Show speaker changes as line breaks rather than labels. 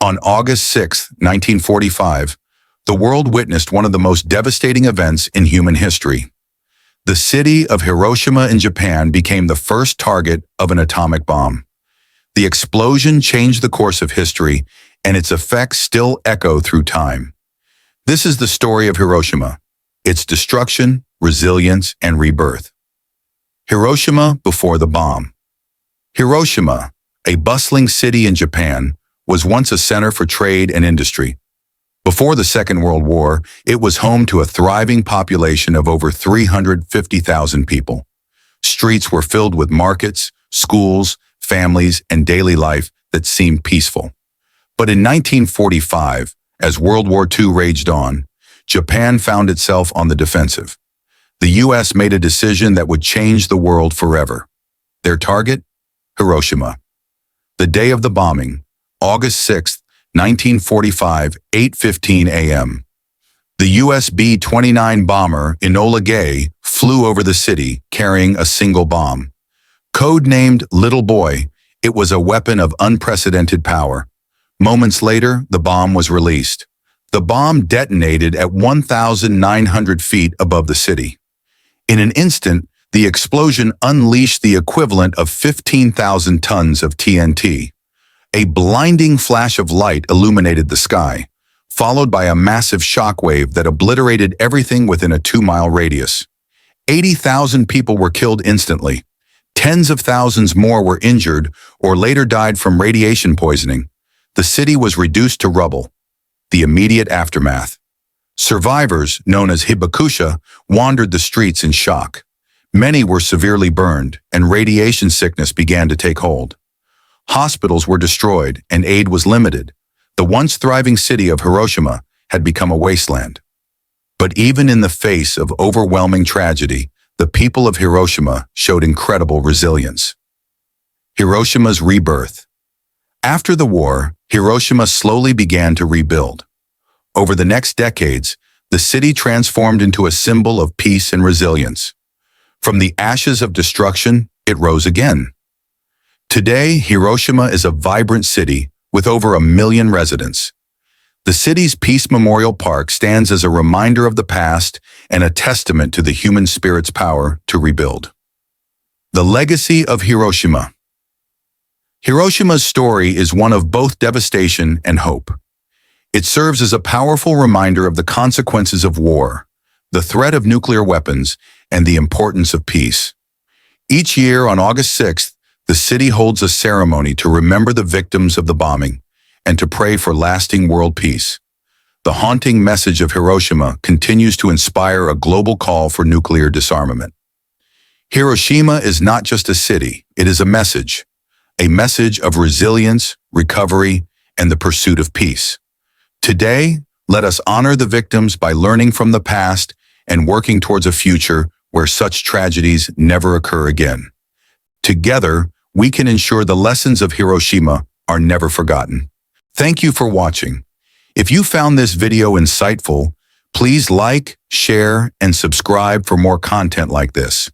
On August 6, 1945, the world witnessed one of the most devastating events in human history. The city of Hiroshima in Japan became the first target of an atomic bomb. The explosion changed the course of history, and its effects still echo through time. This is the story of Hiroshima, its destruction, resilience, and rebirth. Hiroshima before the bomb. Hiroshima, a bustling city in Japan, was once a center for trade and industry. Before the Second World War, it was home to a thriving population of over 350,000 people. Streets were filled with markets, schools, families, and daily life that seemed peaceful. But in 1945, as World War II raged on, Japan found itself on the defensive. The U.S. made a decision that would change the world forever. Their target? Hiroshima. The day of the bombing, August 6, 1945, 8:15 a.m. The U.S. B-29 bomber Enola Gay flew over the city carrying a single bomb. Code-named Little Boy, it was a weapon of unprecedented power. Moments later, the bomb was released. The bomb detonated at 1,900 feet above the city. In an instant, the explosion unleashed the equivalent of 15,000 tons of TNT. A blinding flash of light illuminated the sky, followed by a massive shockwave that obliterated everything within a 2-mile radius. 80,000 people were killed instantly. Tens of thousands more were injured or later died from radiation poisoning. The city was reduced to rubble. The immediate aftermath. Survivors, known as hibakusha, wandered the streets in shock. Many were severely burned, and radiation sickness began to take hold. Hospitals were destroyed, and aid was limited. The once thriving city of Hiroshima had become a wasteland. But even in the face of overwhelming tragedy, the people of Hiroshima showed incredible resilience. Hiroshima's rebirth. After the war, Hiroshima slowly began to rebuild. Over the next decades, the city transformed into a symbol of peace and resilience. From the ashes of destruction, it rose again. Today, Hiroshima is a vibrant city with over 1 million residents. The city's Peace Memorial Park stands as a reminder of the past and a testament to the human spirit's power to rebuild. The legacy of Hiroshima. Hiroshima's story is one of both devastation and hope. It serves as a powerful reminder of the consequences of war, the threat of nuclear weapons, and the importance of peace. Each year on August 6th, the city holds a ceremony to remember the victims of the bombing and to pray for lasting world peace. The haunting message of Hiroshima continues to inspire a global call for nuclear disarmament. Hiroshima is not just a city, it is a message of resilience, recovery, and the pursuit of peace. Today, let us honor the victims by learning from the past and working towards a future where such tragedies never occur again. Together, we can ensure the lessons of Hiroshima are never forgotten. Thank you for watching. If you found this video insightful, please like, share, and subscribe for more content like this.